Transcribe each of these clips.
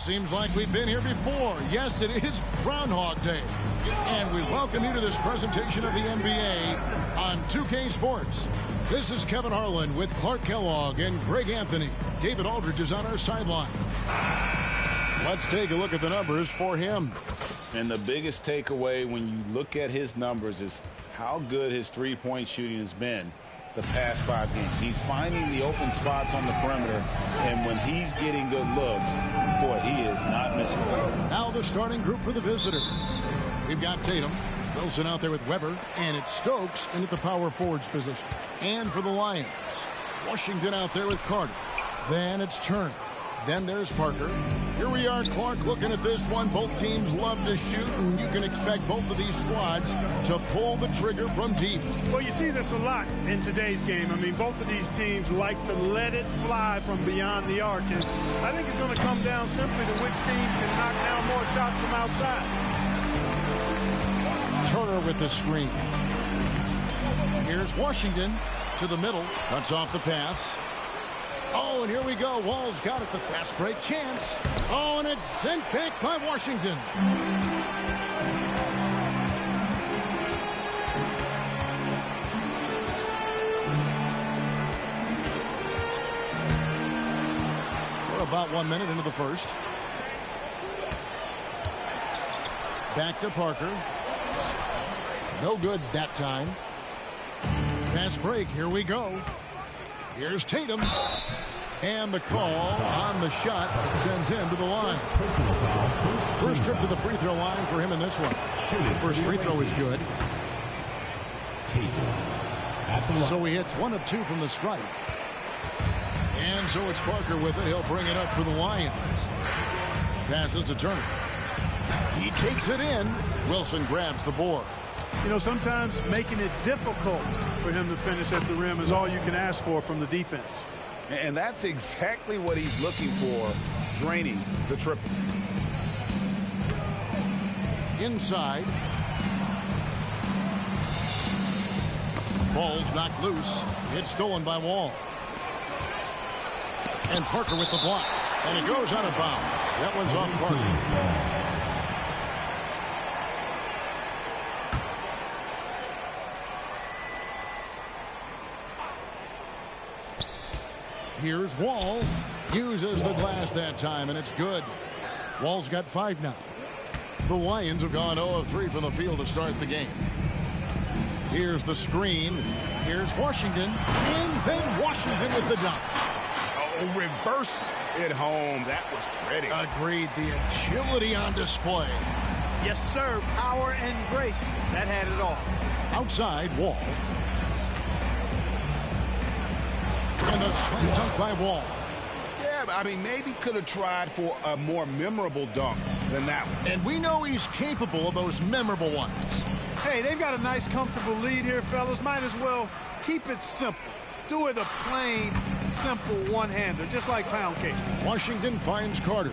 seems like we've been here before. Yes, it is Groundhog Day. And we welcome you to this presentation of the NBA on 2K Sports. This is Kevin Harlan with Clark Kellogg and Greg Anthony. David Aldridge is on our sideline. Let's take a look at the numbers for him. And the biggest takeaway when you look at his numbers is how good his three-point shooting has been the past 5 games. He's finding the open spots on the perimeter, and when he's getting good looks, boy, he is not missing. Now the starting group for the visitors. We've got Tatum, Wilson out there with Weber, and it's Stokes in at the power forwards position. And for the Lions, Washington out there with Carter. Then it's Turner. Then there's Parker. Here we are, Clark, looking at this one. Both teams love to shoot, and you can expect both of these squads to pull the trigger from deep. Well, you see this a lot in today's game. I mean, both of these teams like to let it fly from beyond the arc. And I think it's going to come down simply to which team can knock down more shots from outside. Turner with the screen. Here's Washington to the middle. Cuts off the pass. Oh, and here we go. Wall's got it. The fast break chance. Oh, and it's sent back by Washington. We're about 1 minute into the first. Back to Parker. No good that time. Fast break. Here we go. Here's Tatum. And the call on the shot that sends him to the line. First trip to the free throw line for him in this one. The first free throw is good. So he hits 1 of 2 from the stripe. And so it's Parker with it. He'll bring it up for the Lions. Passes to Turner. He takes it in. Wilson grabs the board. You know, sometimes making it difficult for him to finish at the rim is all you can ask for from the defense. And that's exactly what he's looking for, draining the triple. Inside. Ball's knocked loose. It's stolen by Wall. And Parker with the block. And it goes out of bounds. That one's off Parker. Here's Wall. Uses the glass that time, and it's good. Wall's got 5 now. The Lions have gone 0 of 3 from the field to start the game. Here's the screen. Here's Washington. And then Washington with the dunk. Oh, reversed it home. That was pretty. Agreed. The agility on display. Yes, sir. Power and grace. That had it all. Outside, Wall. And the slam dunk by Wall. Yeah, I mean, maybe could have tried for a more memorable dunk than that one. And we know he's capable of those memorable ones. Hey, they've got a nice, comfortable lead here, fellas. Might as well keep it simple. Do it a plain, simple one-hander, just like pound cake. Washington finds Carter.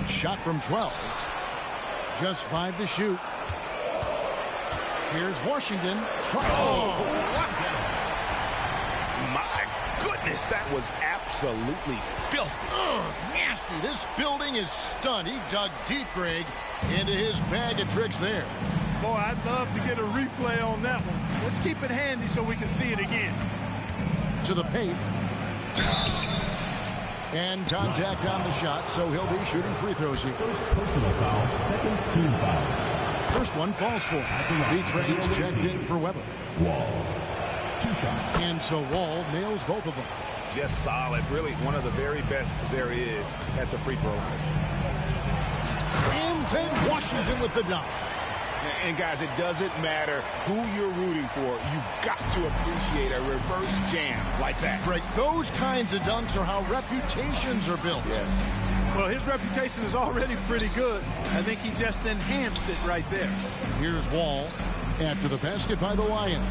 Shot from 12. Just 5 to shoot. Here's Washington. Oh, what? My goodness, that was absolutely filthy. Oh, nasty. This building is stunned. He dug deep, Greg, into his bag of tricks there. Boy, I'd love to get a replay on that one. Let's keep it handy so we can see it again. To the paint. And contact on the shot, so he'll be shooting free throws here. First personal foul, second team foul. First one falls for him. B-Train's checked in for Weber. Wall. 2 shots. And so Wall nails both of them. Just solid. Really one of the very best there is at the free throw line. And then Washington with the dunk. And guys, it doesn't matter who you're rooting for. You've got to appreciate a reverse jam like that. Greg, those kinds of dunks are how reputations are built. Yes. Well, his reputation is already pretty good. I think he just enhanced it right there. Here's Wall after the basket by the Lions.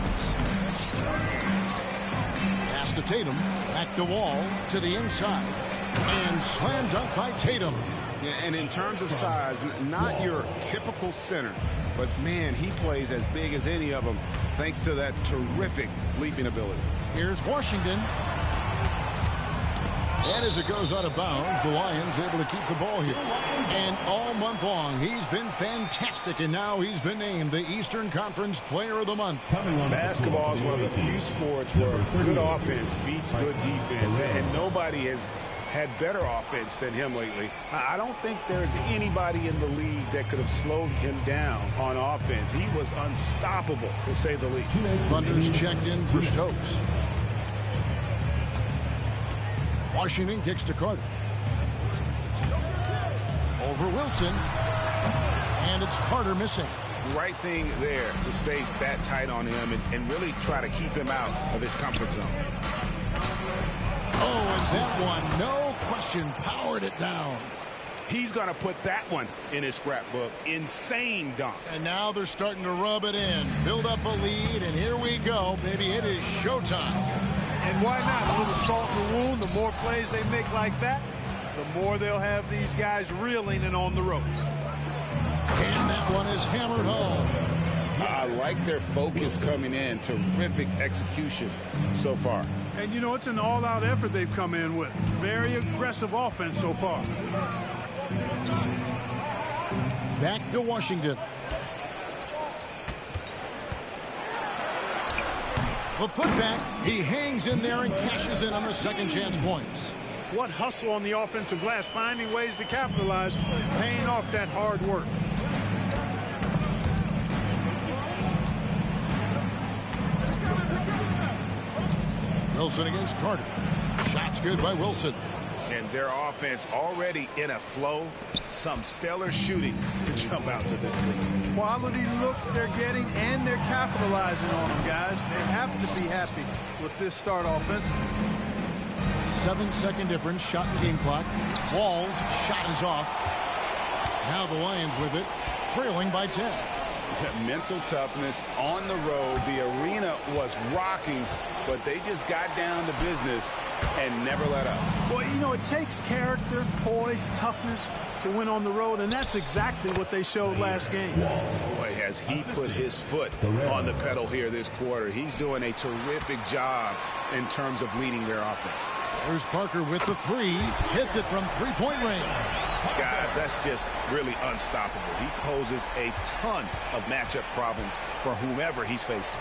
Pass to Tatum. Back to Wall to the inside. And slam dunk by Tatum. Yeah, and in terms of size, not your typical center, but man, he plays as big as any of them thanks to that terrific leaping ability. Here's Washington. And as it goes out of bounds, the Lions able to keep the ball here. And all month long, he's been fantastic, and now he's been named the Eastern Conference Player of the Month. Basketball is one of the few sports where good offense beats good defense, and nobody has had better offense than him lately. I don't think there's anybody in the league that could have slowed him down on offense. He was unstoppable, to say the least. Thunder's checked in for Stokes. Washington kicks to Carter. Over Wilson. And it's Carter missing. The right thing there to stay that tight on him and really try to keep him out of his comfort zone. Oh, and that one, no question, powered it down. He's going to put that one in his scrapbook. Insane dunk. And now they're starting to rub it in. Build up a lead, and here we go, baby. It is showtime. And why not? A little salt in the wound. The more plays they make like that, the more they'll have these guys reeling and on the ropes. And that one is hammered home. I like their focus coming in. Terrific execution so far. And, you know, it's an all-out effort they've come in with. Very aggressive offense so far. Back to Washington. The putback, he hangs in there and cashes in on the second chance points. What hustle on the offensive glass, finding ways to capitalize, paying off that hard work. Wilson against Carter. Shots good by Wilson. And their offense already in a flow. Some stellar shooting to jump out to this league. Quality looks they're getting, and they're capitalizing on them, guys. They have to be happy with this start offense. 7-second difference, shot and game clock. Wall's shot is off. Now the Lions with it, trailing by 10. Mental toughness on the road. The arena was rocking, but they just got down to business and never let up. Well, you know, it takes character, poise, toughness to win on the road, and that's exactly what they showed last game. Boy, has he put his foot on the pedal here this quarter. He's doing a terrific job in terms of leading their offense. There's Parker with the three. Hits it from three-point range. Guys, that's just really unstoppable. He poses a ton of matchup problems for whomever he's facing.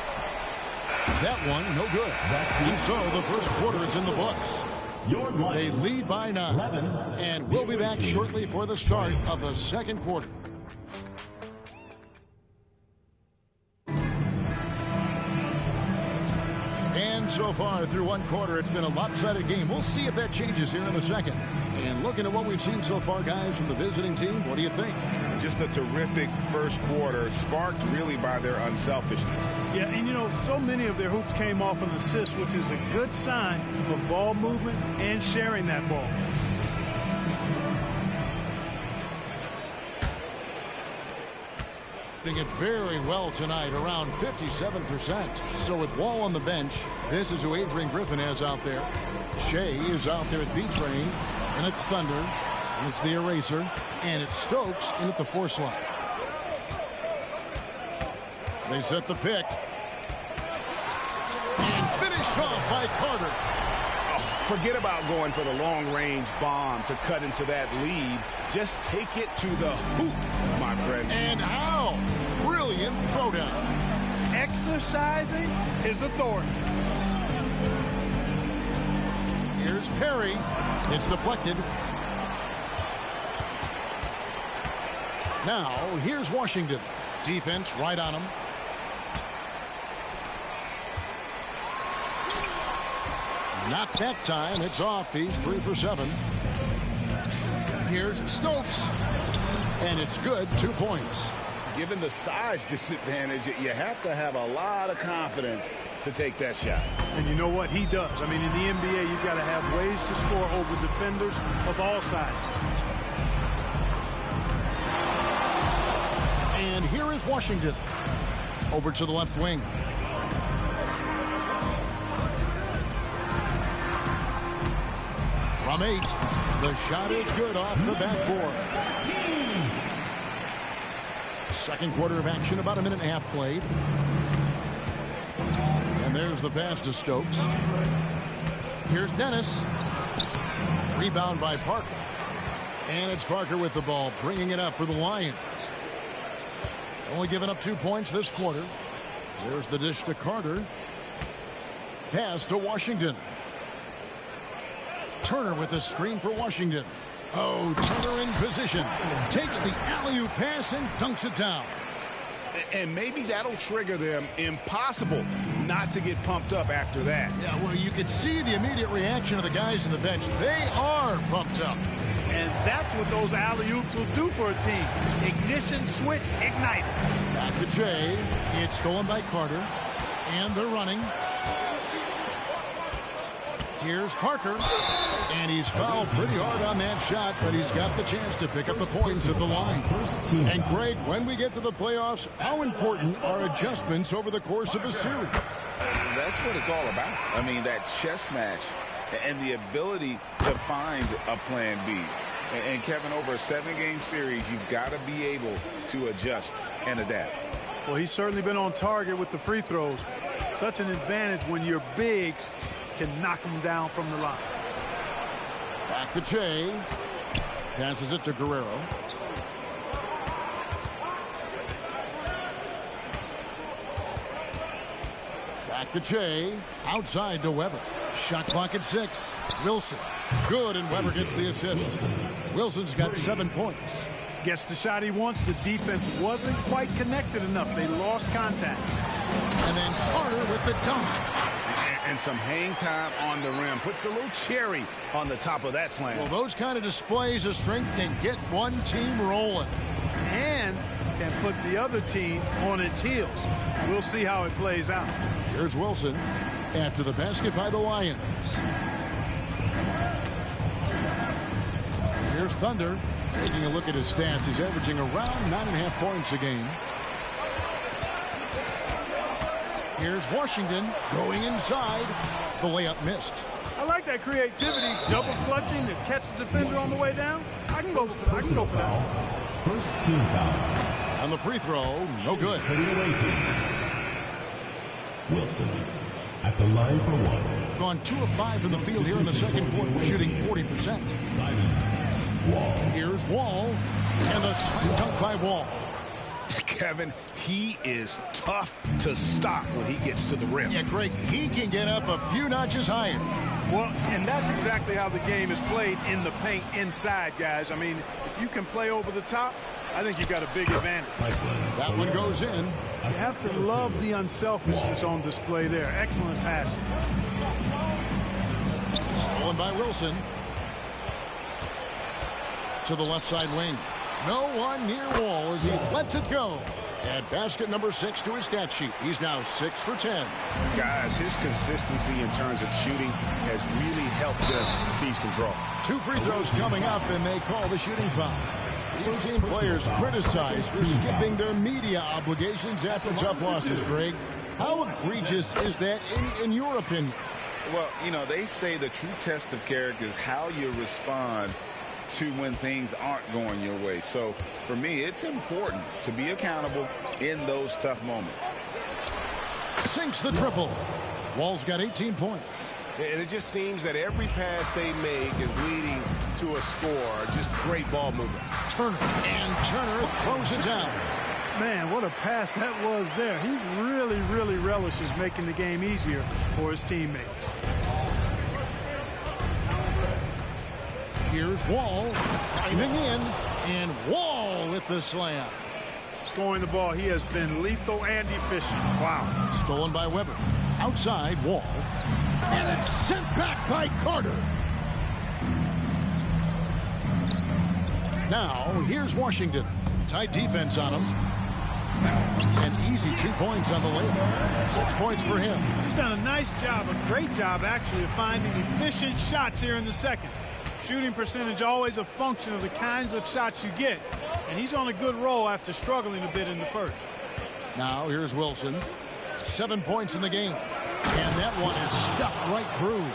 That one, no good. And so the first quarter is in the books. They lead by 9. And we'll be back shortly for the start of the second quarter. And so far through one quarter, it's been a lopsided game. We'll see if that changes here in the second. And looking at what we've seen so far, guys, from the visiting team, what do you think? Just a terrific first quarter, sparked really by their unselfishness. Yeah, and you know, so many of their hoops came off an assist, which is a good sign of ball movement and sharing that ball. Doing it very well tonight, around 57%. So with Wall on the bench, this is who Adrian Griffin has out there. Shea is out there at B-Train, and it's Thunder, and it's the Eraser, and it's Stokes in at the 4 slot. They set the pick. And finish off by Carter. Forget about going for the long-range bomb to cut into that lead. Just take it to the hoop, my friend. And how? Brilliant throwdown. Exercising his authority. Here's Perry. It's deflected. Now, here's Washington. Defense right on him. Not that time. It's off. He's 3 for 7. Here's Stokes. And it's good. 2 points. Given the size disadvantage, you have to have a lot of confidence to take that shot. And you know what? He does. I mean, in the NBA, you've got to have ways to score over defenders of all sizes. And here is Washington. Over to the left wing. From 8, the shot is good off the backboard. Second quarter of action, about a minute and a half played. And there's the pass to Stokes. Here's Dennis. Rebound by Parker. And it's Parker with the ball, bringing it up for the Lions. Only giving up 2 points this quarter. There's the dish to Carter. Pass to Washington. Turner with a screen for Washington. Oh, Turner in position. Takes the alley-oop pass and dunks it down. And maybe that'll trigger them. Impossible not to get pumped up after that. Yeah, well, you could see the immediate reaction of the guys on the bench. They are pumped up. And that's what those alley-oops will do for a team. Ignition, switch, ignite. Back to Jay. It's stolen by Carter. And they're running. Here's Parker. And he's fouled pretty hard on that shot, but he's got the chance to pick up the points at the line. And, Greg, when we get to the playoffs, how important are adjustments over the course of a series? That's what it's all about. I mean, that chess match and the ability to find a plan B. And, Kevin, over a 7-game series, you've got to be able to adjust and adapt. Well, he's certainly been on target with the free throws. Such an advantage when your bigs can knock them down from the line. Back to Jay. Passes it to Guerrero. Back to Jay. Outside to Weber. Shot clock at 6. Wilson. Good, and Weber gets the assist. Wilson's got 7 points. Gets the shot he wants. The defense wasn't quite connected enough. They lost contact. And then Carter with the dunk. And some hang time on the rim. Puts a little cherry on the top of that slam. Well, those kind of displays of strength can get one team rolling. And can put the other team on its heels. We'll see how it plays out. Here's Wilson after the basket by the Lions. Here's Thunder. Taking a look at his stats, he's averaging around 9.5 points a game. Here's Washington going inside. The layup missed. I like that creativity, double clutching to catch the defender on the way down. I can go for that. First team foul. On the free throw, no good. Wilson at the line for 1. Gone 2 of 5 from the field here in the second quarter, shooting 40%. Wall. Here's Wall, and the slam dunk by Wall. Kevin, he is tough to stop when he gets to the rim. Yeah, Greg, he can get up a few notches higher. Well, and that's exactly how the game is played in the paint inside, guys. I mean, if you can play over the top, I think you've got a big advantage. That one goes in. You have to love the unselfishness on display there. Excellent passing. Stolen by Wilson. To the left side wing. No one near Wall as he lets it go. Add basket number 6 to his stat sheet. He's now 6 for 10. Guys, his consistency in terms of shooting has really helped them seize control. 2 free throws coming up, and they call the shooting foul. We've seen players criticized for skipping their media obligations after tough losses, Greg. How egregious is that in your opinion? Well, you know, they say the true test of character is how you respond to when things aren't going your way. So for me, it's important to be accountable in those tough moments. Sinks the triple. Wall's got 18 points. And it just seems that every pass they make is leading to a score. Just great ball movement. Turner throws it down. Man, what a pass that was there. He really relishes making the game easier for his teammates. Here's Wall driving in, and Wall with the slam. Scoring the ball, he has been lethal and efficient. Wow. Stolen by Weber. Outside, Wall. And it's sent back by Carter. Now, here's Washington. Tight defense on him. An easy 2 points on the layup. 6 points for him. He's done a nice job, a great job, actually, of finding efficient shots here in the second. Shooting percentage always a function of the kinds of shots you get. And he's on a good roll after struggling a bit in the first. Now, here's Wilson. 7 points in the game. And that one is stuffed right through.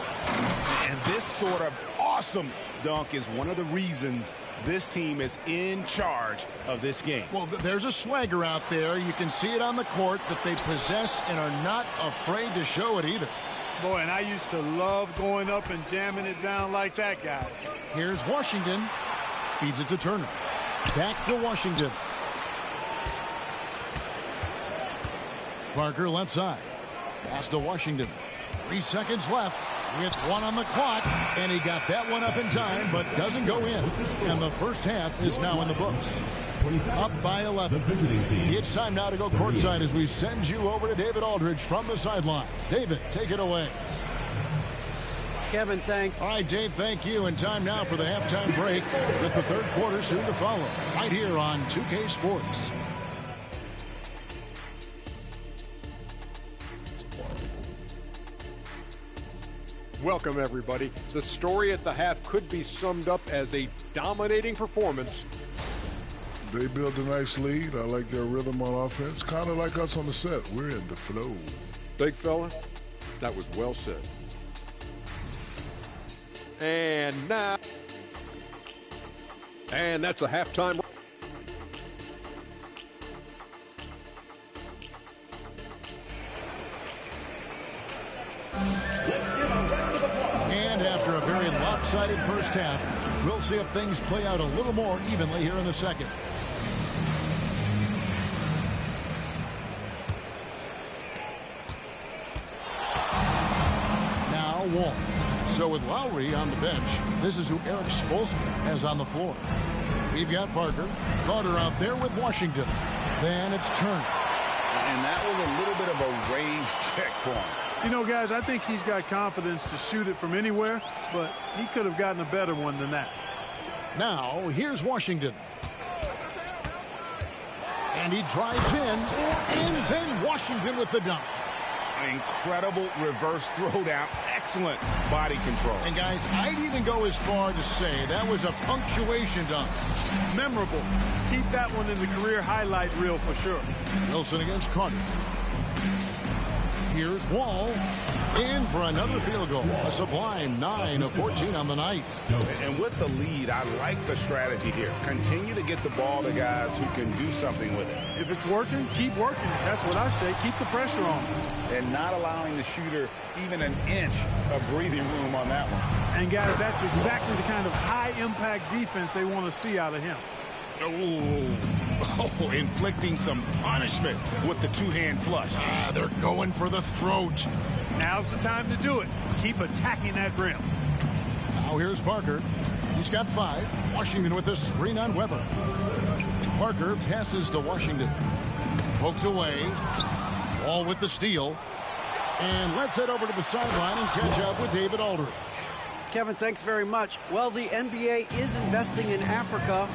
And this sort of awesome dunk is one of the reasons this team is in charge of this game. Well, there's a swagger out there. You can see it on the court that they possess and are not afraid to show it either. Boy, and I used to love going up and jamming it down like that, guys. Here's Washington. Feeds it to Turner. Back to Washington. Parker left side. Pass to Washington. 3 seconds left with 1 on the clock. And he got that one up in time, but doesn't go in. And the first half is now in the books. Up by 11. It's time now to go courtside as we send you over to David Aldridge from the sideline. David, take it away. Kevin, thanks. All right, Dave, thank you. And time now for the halftime break with the third quarter soon to follow. Right here on 2K Sports. Welcome, everybody. The story at the half could be summed up as a dominating performance. They built a nice lead. I like their rhythm on offense. Kind of like us on the set. We're in the flow. Big fella, that was well said. And now, and that's a halftime. And after a very lopsided first half, we'll see if things play out a little more evenly here in the second. Now Wall. So with Lowry on the bench, this is who Eric Spoelstra has on the floor. We've got Parker. Carter out there with Washington. Then it's Turner. And that was a little bit of a range check for him. You know, guys, I think he's got confidence to shoot it from anywhere, but he could have gotten a better one than that. Now, here's Washington. And he drives in, and then Washington with the dunk. An incredible reverse throwdown. Excellent body control. And, guys, I'd even go as far to say that was a punctuation dunk. Memorable. Keep that one in the career highlight reel for sure. Wilson against Carter. Here's Wall. In for another field goal. A sublime 9 of 14 on the night. And with the lead, I like the strategy here. Continue to get the ball to guys who can do something with it. If it's working, keep working. That's what I say. Keep the pressure on. And not allowing the shooter even an inch of breathing room on that one. And, guys, that's exactly the kind of high-impact defense they want to see out of him. Oh, inflicting some punishment with the two-hand flush. They're going for the throat. Now's the time to do it. Keep attacking that rim. Now here's Parker. He's got 5. Washington with a screen on Weber. And Parker passes to Washington. Poked away. Wall with the steal. And let's head over to the sideline and catch up with David Aldridge. Kevin, thanks very much. Well, the NBA is investing in Africa.